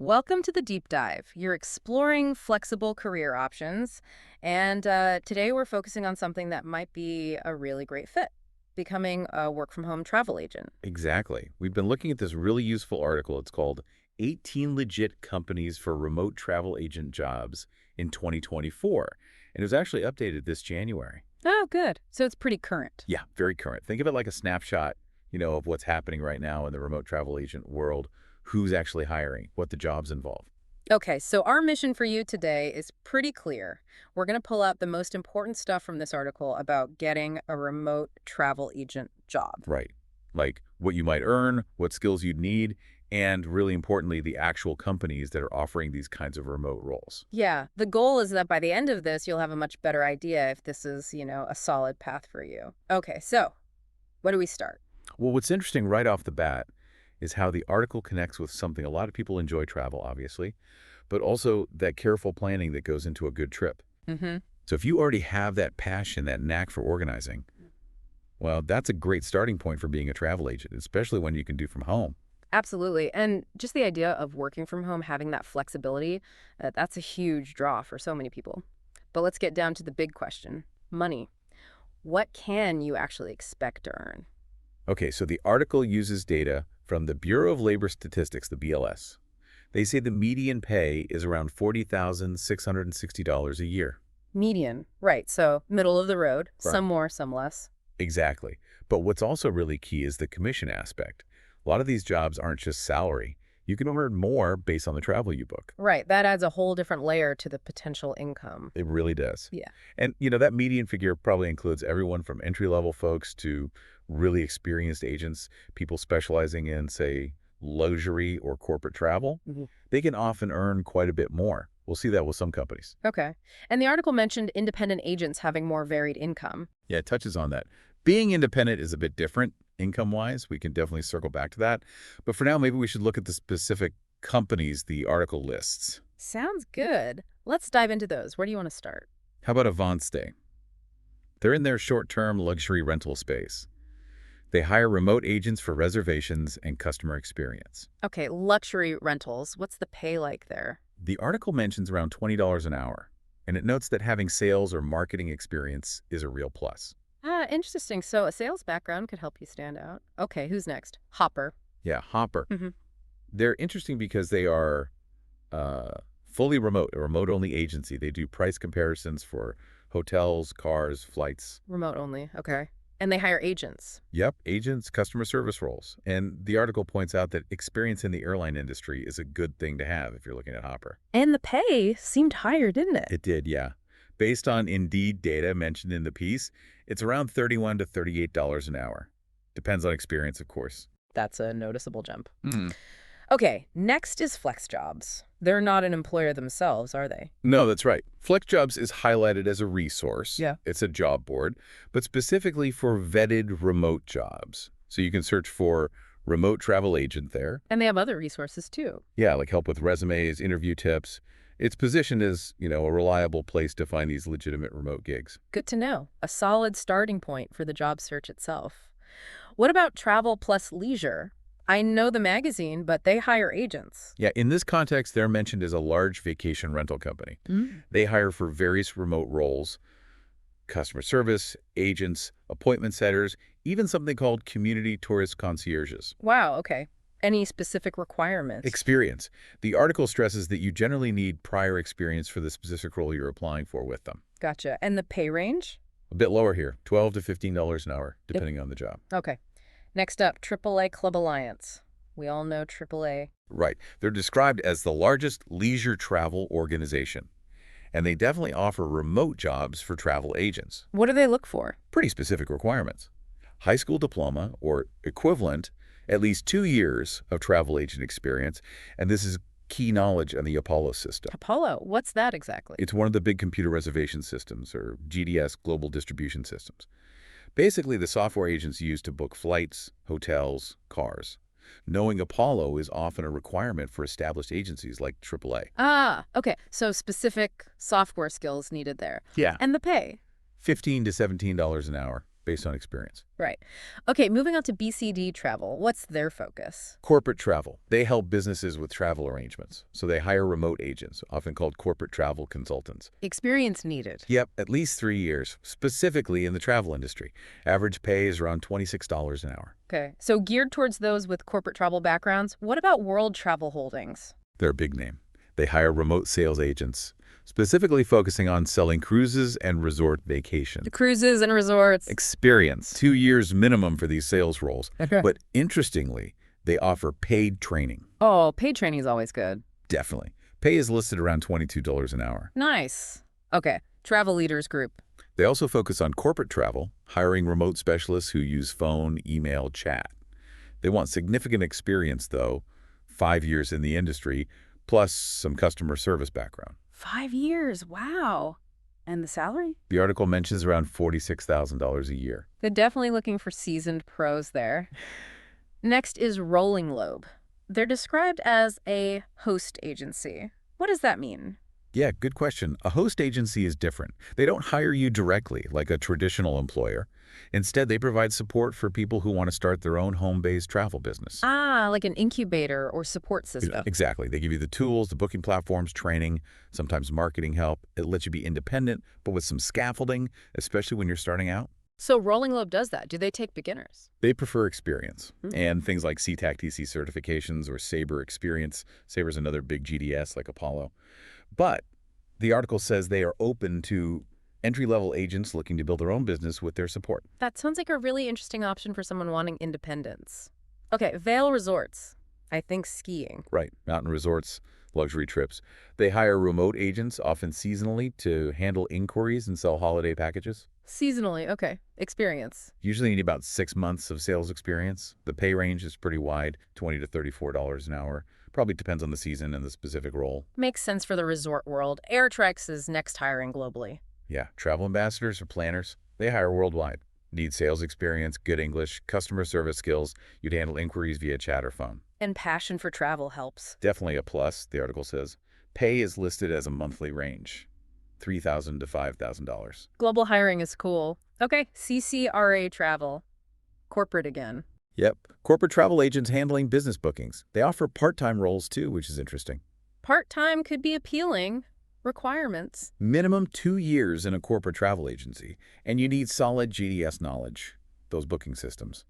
Welcome to the Deep Dive. You're exploring flexible career options, and today we're focusing on something that might be a really great fit, becoming a work-from-home travel agent. Exactly. We've been looking at this really useful article. It's called 18 Legit Companies for Remote Travel Agent Jobs in 2024. And it was actually updated this January. Oh, good. So it's pretty current. Yeah, very current. Think of it like a snapshot, of what's happening right now in the remote travel agent world, who's actually hiring, what the jobs involve. Okay, so our mission for you today is pretty clear. We're going to pull out the most important stuff from this article about getting a remote travel agent job. Right. Like what you might earn, what skills you'd need, and really importantly, the actual companies that are offering these kinds of remote roles. Yeah, the goal is that by the end of this, you'll have a much better idea if this is, a solid path for you. Okay, so where do we start? Well, what's interesting right off the bat is how the article connects with something a lot of people enjoy travel, obviously, but also that careful planning that goes into a good trip. Mm-hmm. So if you already have that passion, that knack for organizing, well, that's a great starting point for being a travel agent, especially when you can do from home. Absolutely. And just the idea of working from home, having that flexibility, that's a huge draw for so many people. But let's get down to the big question, money. What can you actually expect to earn? Okay, so the article uses data from the Bureau of Labor Statistics, the BLS. They say the median pay is around $40,660 a year. Median. Right. So middle of the road, Right. some more, some less. Exactly. But what's also really key is the commission aspect. A lot of these jobs aren't just salary. You can earn more based on the travel you book. Right. That adds a whole different layer to the potential income. It really does. Yeah. And, that median figure probably includes everyone from entry-level folks to really experienced agents, people specializing in, say, luxury or corporate travel. Mm-hmm. They can often earn quite a bit more. We'll see that with some companies. Okay. And the article mentioned independent agents having more varied income. Yeah, it touches on that. Being independent is a bit different income-wise. We can definitely circle back to that. But for now, maybe we should look at the specific companies the article lists. Sounds good. Let's dive into those. Where do you want to start? How about Avance? They're in their short-term luxury rental space. They hire remote agents for reservations and customer experience. Okay, luxury rentals. What's the pay like there? The article mentions around $20 an hour, and it notes that having sales or marketing experience is a real plus. Ah, interesting. So a sales background could help you stand out. Okay, who's next? Hopper. Yeah, Hopper. Mm-hmm. They're interesting because they are fully remote, a remote-only agency. They do price comparisons for hotels, cars, flights. Remote only. Okay. And they hire agents. Yep, agents, customer service roles. And the article points out that experience in the airline industry is a good thing to have if you're looking at Hopper. And the pay seemed higher, didn't it? It did, yeah. Based on Indeed data mentioned in the piece, it's around $31 to $38 an hour. Depends on experience, of course. That's a noticeable jump. Mm-hmm. Okay, next is FlexJobs. They're not an employer themselves, are they? No, that's right. FlexJobs is highlighted as a resource. Yeah. It's a job board, but specifically for vetted remote jobs. So you can search for remote travel agent there. And they have other resources too. Yeah, like help with resumes, interview tips. It's positioned as, a reliable place to find these legitimate remote gigs. Good to know. A solid starting point for the job search itself. What about Travel Plus Leisure? I know the magazine, but they hire agents. Yeah, in this context, they're mentioned as a large vacation rental company. They hire for various remote roles, customer service, agents, appointment setters, even something called community tourist concierges. Wow, okay. Any specific requirements? Experience. The article stresses that you generally need prior experience for the specific role you're applying for with them. Gotcha. And the pay range? A bit lower here, $12 to $15 an hour, depending on the job. Okay. Next up, AAA Club Alliance. We all know AAA. Right. They're described as the largest leisure travel organization. And they definitely offer remote jobs for travel agents. What do they look for? Pretty specific requirements. High school diploma or equivalent, at least 2 years of travel agent experience, and this is key knowledge on the Apollo system. Apollo, what's that exactly? It's one of the big computer reservation systems, or GDS, global distribution systems. Basically, the software agents use to book flights, hotels, cars. Knowing Apollo is often a requirement for established agencies like AAA. Ah, okay. So specific software skills needed there. Yeah. And the pay? $15 to $17 an hour. based on experience. Right. Okay, moving on to BCD travel. What's their focus? Corporate travel. They help businesses with travel arrangements, so they hire remote agents, often called corporate travel consultants. Experience needed. Yep, at least 3 years, specifically in the travel industry. Average pay is around $26 an hour. Okay, so geared towards those with corporate travel backgrounds, what about World Travel Holdings? They're a big name. They hire remote sales agents, specifically focusing on selling cruises and resort vacations. The cruises and resorts. Experience, 2 years minimum for these sales roles. Okay. But interestingly, they offer paid training. Oh, paid training is always good. Definitely. Pay is listed around $22 an hour. Nice. Okay, Travel Leaders Group. They also focus on corporate travel, hiring remote specialists who use phone, email, chat. They want significant experience, though, 5 years in the industry, plus some customer service background. 5 years, wow. And the salary? The article mentions around $46,000 a year. They're definitely looking for seasoned pros there. Next is Rolling Lobe. They're described as a host agency. What does that mean? Yeah, good question. A host agency is different. They don't hire you directly like a traditional employer. Instead, they provide support for people who want to start their own home-based travel business. Ah, like an incubator or support system. Exactly. They give you the tools, the booking platforms, training, sometimes marketing help. It lets you be independent, but with some scaffolding, especially when you're starting out. So Rolling Lobe does that. Do they take beginners? They prefer experience and things like CTAC-TC certifications or Sabre experience. Sabre's another big GDS like Apollo. But the article says they are open to entry-level agents looking to build their own business with their support. That sounds like a really interesting option for someone wanting independence. Okay, Vail Resorts. I think skiing. Right. Mountain resorts, luxury trips. They hire remote agents, often seasonally, to handle inquiries and sell holiday packages. Seasonally, okay. Experience. Usually you need about 6 months of sales experience. The pay range is pretty wide, $20 to $34 an hour. Probably depends on the season and the specific role. Makes sense for the resort world. Airtrex is next hiring globally. Yeah, travel ambassadors or planners, they hire worldwide. Need sales experience, good English, customer service skills. You'd handle inquiries via chat or phone. And passion for travel helps. Definitely a plus, the article says. Pay is listed as a monthly range, $3,000 to $5,000. Global hiring is cool. Okay, CCRA Travel. Corporate again. Yep. Corporate travel agents handling business bookings. They offer part-time roles too, which is interesting. Part-time could be appealing. Requirements. Minimum 2 years in a corporate travel agency, and you need solid GDS knowledge, those booking systems.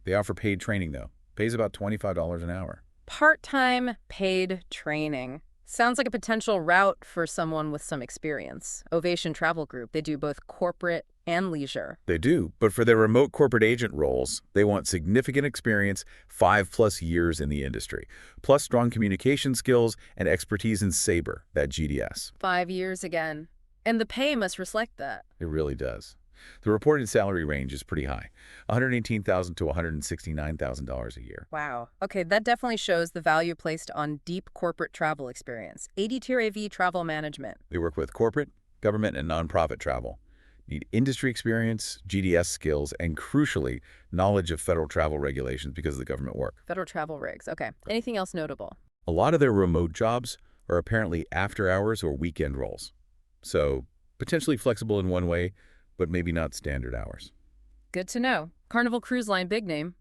They offer paid training, though. Pays about $25 an hour. Part-time paid training. Sounds like a potential route for someone with some experience. Ovation Travel Group, they do both corporate and leisure. They do, but for their remote corporate agent roles, they want significant experience, 5+ years in the industry, plus strong communication skills and expertise in Sabre, that GDS. 5 years again. And the pay must reflect that. It really does. The reported salary range is pretty high, $118,000 to $169,000 a year. Wow. Okay, that definitely shows the value placed on deep corporate travel experience. 80 Tier AV travel management. They work with corporate, government, and nonprofit travel. Need industry experience, GDS skills, and crucially, knowledge of federal travel regulations because of the government work. Federal travel rigs. Okay. Anything else notable? A lot of their remote jobs are apparently after-hours or weekend roles. So potentially flexible in one way, but maybe not standard hours. Good to know. Carnival Cruise Line, big name.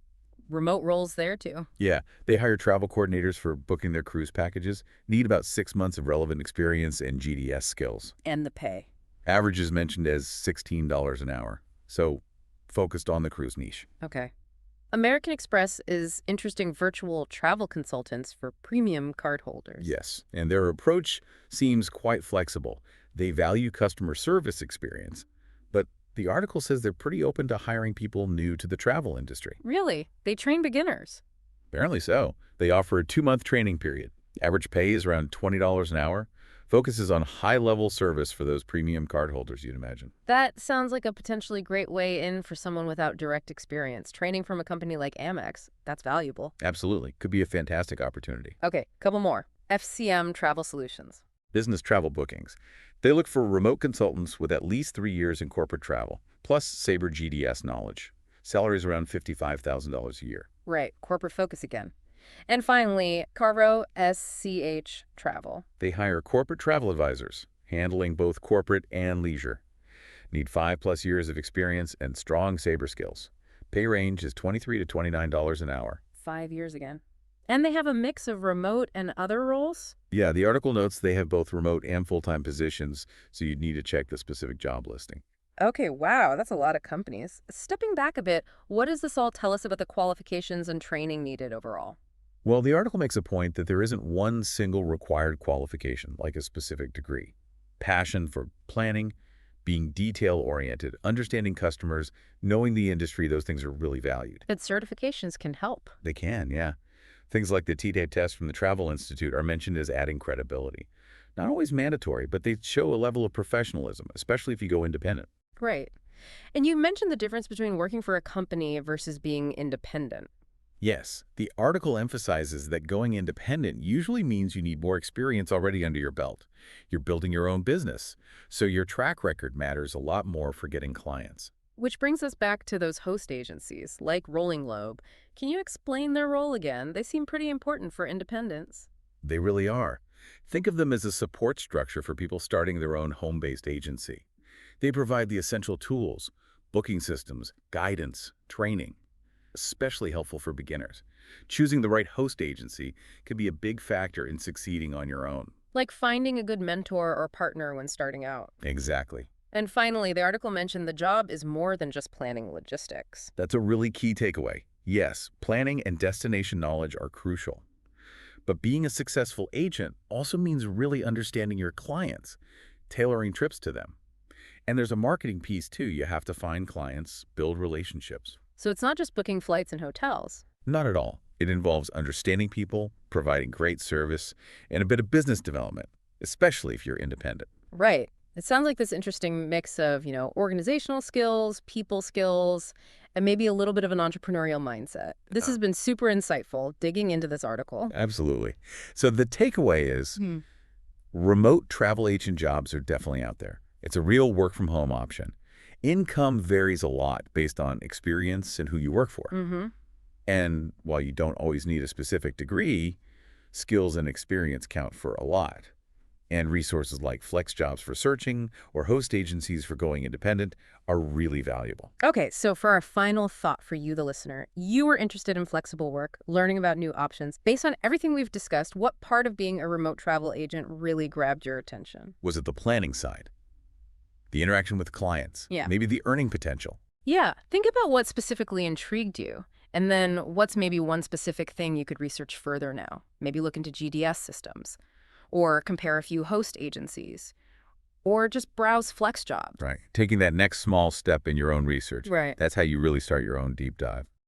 Remote roles there, too. Yeah, they hire travel coordinators for booking their cruise packages, need about 6 months of relevant experience and GDS skills. And the pay. Average is mentioned as $16 an hour, so focused on the cruise niche. Okay. American Express is interesting virtual travel consultants for premium cardholders. Yes, and their approach seems quite flexible. They value customer service experience, but the article says they're pretty open to hiring people new to the travel industry. Really? They train beginners? Apparently so. They offer a 2-month training period. Average pay is around $20 an hour. Focuses on high-level service for those premium cardholders, you'd imagine. That sounds like a potentially great way in for someone without direct experience. Training from a company like Amex, that's valuable. Absolutely. Could be a fantastic opportunity. Okay, couple more. FCM Travel Solutions. Business travel bookings. They look for remote consultants with at least 3 years in corporate travel, plus Sabre GDS knowledge. Salaries around $55,000 a year. Right, corporate focus again. And finally, Carvo SCH Travel. They hire corporate travel advisors, handling both corporate and leisure. Need 5+ years of experience and strong saber skills. Pay range is $23 to $29 an hour. 5 years again. And they have a mix of remote and other roles? Yeah, the article notes they have both remote and full-time positions, so you'd need to check the specific job listing. Okay, wow, that's a lot of companies. Stepping back a bit, what does this all tell us about the qualifications and training needed overall? Well, the article makes a point that there isn't one single required qualification, like a specific degree. Passion for planning, being detail-oriented, understanding customers, knowing the industry, those things are really valued. That certifications can help. They can, yeah. Things like the T-TAPE test from the Travel Institute are mentioned as adding credibility. Not always mandatory, but they show a level of professionalism, especially if you go independent. Right. And you mentioned the difference between working for a company versus being independent. Yes, the article emphasizes that going independent usually means you need more experience already under your belt. You're building your own business, so your track record matters a lot more for getting clients. Which brings us back to those host agencies, like Rolling Lobe. Can you explain their role again? They seem pretty important for independents. They really are. Think of them as a support structure for people starting their own home-based agency. They provide the essential tools, booking systems, guidance, training, especially helpful for beginners. Choosing the right host agency can be a big factor in succeeding on your own. Like finding a good mentor or partner when starting out. Exactly. And finally, the article mentioned the job is more than just planning logistics. That's a really key takeaway. Yes, planning and destination knowledge are crucial. But being a successful agent also means really understanding your clients, tailoring trips to them. And there's a marketing piece too. You have to find clients, build relationships. So it's not just booking flights and hotels. Not at all. It involves understanding people, providing great service, and a bit of business development, especially if you're independent. Right. It sounds like this interesting mix of, organizational skills, people skills, and maybe a little bit of an entrepreneurial mindset. This has been super insightful, digging into this article. Absolutely. So the takeaway is remote travel agent jobs are definitely out there. It's a real work-from-home option. Income varies a lot based on experience and who you work for. Mm-hmm. And while you don't always need a specific degree, skills and experience count for a lot. And resources like FlexJobs for searching or host agencies for going independent are really valuable. Okay, so for our final thought for you, the listener, you were interested in flexible work, learning about new options. Based on everything we've discussed, what part of being a remote travel agent really grabbed your attention? Was it the planning side? The interaction with clients? Yeah. Maybe the earning potential? Yeah, think about what specifically intrigued you. And then what's maybe one specific thing you could research further now? Maybe look into GDS systems, or compare a few host agencies, or just browse FlexJobs. Right. Taking that next small step in your own research. Right. That's how you really start your own deep dive.